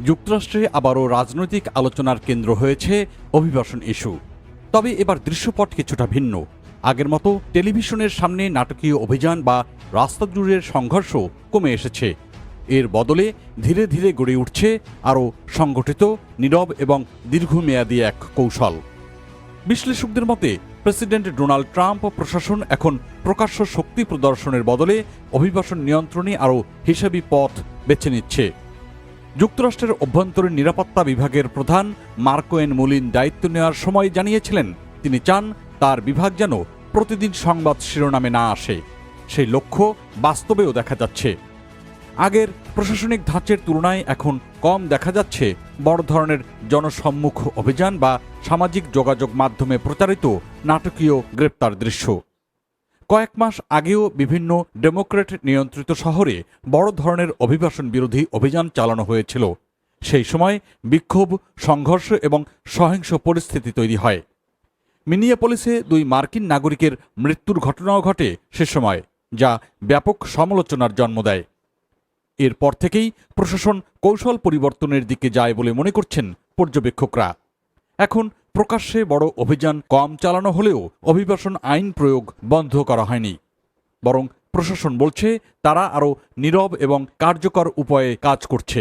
যুক্তরাষ্ট্রে আবারও রাজনৈতিক আলোচনার কেন্দ্র হয়েছে অভিবাসন ইস্যু। তবে এবার দৃশ্যপট কিছুটা ভিন্ন। আগের মতো টেলিভিশনের সামনে নাটকীয় অভিযান বা রাস্তা জুড়ে সংঘর্ষ কমে এসেছে। এর বদলে ধীরে ধীরে গড়ে উঠছে আরও সংগঠিত, নীরব এবং দীর্ঘমেয়াদী এক কৌশল। বিশ্লেষকদের মতে প্রেসিডেন্ট ডোনাল্ড ট্রাম্প প্রশাসন এখন প্রকাশ্য শক্তি প্রদর্শনের বদলে অভিবাসন নিয়ন্ত্রণে আরও হিসাবি পথ বেছে নিচ্ছে। যুক্তরাষ্ট্রের অভ্যন্তরীণ নিরাপত্তা বিভাগের প্রধান মার্কোয়েন মুলিন দায়িত্ব নেওয়ার সময় জানিয়েছিলেন তিনি চান তার বিভাগ যেন প্রতিদিন সংবাদ শিরোনামে না আসে। সেই লক্ষ্য বাস্তবেও দেখা যাচ্ছে। আগের প্রশাসনিক ধাঁচের তুলনায় এখন কম দেখা যাচ্ছে বড় ধরনের জনসম্মুখ অভিযান বা সামাজিক যোগাযোগ মাধ্যমে প্রচারিত নাটকীয় গ্রেপ্তার দৃশ্য। কয়েক মাস আগেও বিভিন্ন ডেমোক্র্যাট নিয়ন্ত্রিত শহরে বড় ধরনের অভিবাসন বিরোধী অভিযান চালানো হয়েছিল। সেই সময় বিক্ষোভ, সংঘর্ষ এবং সহিংস পরিস্থিতি তৈরি হয়। মিনিয়াপলিসে 2 মার্কিন নাগরিকের মৃত্যুর ঘটনাও ঘটে সে সময়, যা ব্যাপক সমালোচনার জন্ম দেয়। এরপর থেকেই প্রশাসন কৌশল পরিবর্তনের দিকে যায় বলে মনে করছেন পর্যবেক্ষকরা। এখন প্রকাশ্যে বড় অভিযান কম চালানো হলেও অভিবাসন আইন প্রয়োগ বন্ধ করা হয়নি, বরং প্রশাসন বলছে তারা আরও নীরব এবং কার্যকর উপায়ে কাজ করছে।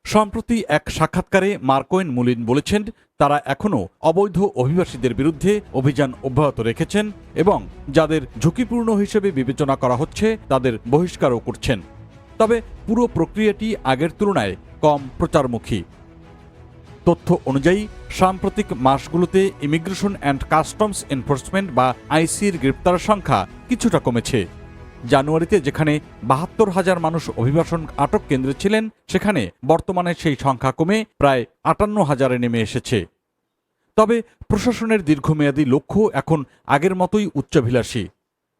সম্প্রতি এক সাক্ষাৎকারে মার্কোয়েন মুলিন বলেছেন তারা এখনও অবৈধ অভিবাসীদের বিরুদ্ধে অভিযান অব্যাহত রেখেছেন এবং যাদের ঝুঁকিপূর্ণ হিসেবে বিবেচনা করা হচ্ছে তাদের বহিষ্কারও করছেন। তবে পুরো প্রক্রিয়াটি আগের তুলনায় কম প্রচারমুখী। তথ্য অনুযায়ী সাম্প্রতিক মাসগুলোতে ইমিগ্রেশন অ্যান্ড কাস্টমস এনফোর্সমেন্ট বা আইসির গ্রেপ্তার সংখ্যা কিছুটা কমেছে। জানুয়ারিতে যেখানে ৭২,০০০ মানুষ অভিবাসন আটক কেন্দ্রে ছিলেন, সেখানে বর্তমানে সেই সংখ্যা কমে প্রায় ৫৮,০০০-এ নেমে এসেছে। তবে প্রশাসনের দীর্ঘমেয়াদী লক্ষ্য এখন আগের মতোই উচ্চাভিলাষী।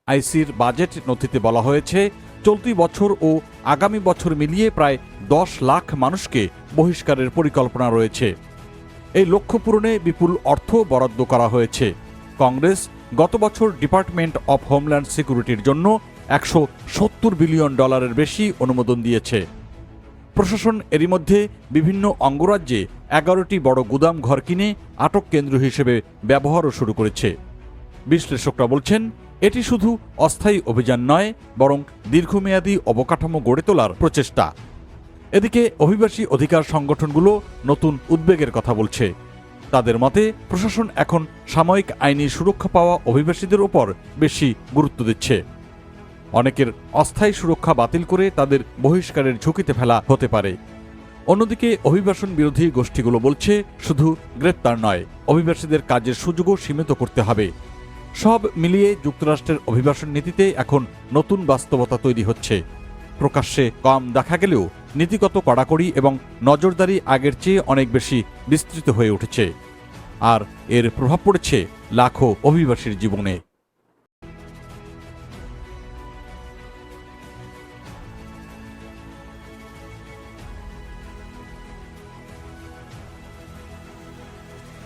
আইসির বাজেট নথিতে বলা হয়েছে চলতি বছর ও আগামী বছর মিলিয়ে প্রায় ১০ লাখ মানুষকে বহিষ্কারের পরিকল্পনা রয়েছে। এই লক্ষ্য পূরণে বিপুল অর্থ বরাদ্দ করা হয়েছে। কংগ্রেস গত বছর ডিপার্টমেন্ট অফ হোমল্যান্ড সিকিউরিটির জন্য $১৭০ বিলিয়ন বেশি অনুমোদন দিয়েছে। প্রশাসন এরই মধ্যে বিভিন্ন অঙ্গরাজ্যে ১১টি বড় গুদাম ঘর কিনে আটক কেন্দ্র হিসেবে ব্যবহারও শুরু করেছে। বিশ্লেষকরা বলছেন এটি শুধু অস্থায়ী অভিযান নয়, বরং দীর্ঘমেয়াদী অবকাঠামো গড়ে তোলার প্রচেষ্টা। এদিকে অভিবাসী অধিকার সংগঠনগুলো নতুন উদ্বেগের কথা বলছে। তাদের মতে প্রশাসন এখন সাময়িক আইনি সুরক্ষা পাওয়া অভিবাসীদের উপর বেশি গুরুত্ব দিচ্ছে। অনেকের অস্থায়ী সুরক্ষা বাতিল করে তাদের বহিষ্কারের ঝুঁকিতে ফেলা হতে পারে। অন্যদিকে অভিবাসন বিরোধী গোষ্ঠীগুলো বলছে শুধু গ্রেপ্তার নয়, অভিবাসীদের কাজের সুযোগও সীমিত করতে হবে। সব মিলিয়ে যুক্তরাষ্ট্রের অভিবাসন নীতিতে এখন নতুন বাস্তবতা তৈরি হচ্ছে। প্রকাশ্যে কম দেখা গেলেও নীতিগত কড়াকড়ি এবং নজরদারি আগের চেয়ে অনেক বেশি বিস্তৃত হয়ে উঠেছে। আর এর প্রভাব পড়েছে লাখো অভিবাসীর জীবনে।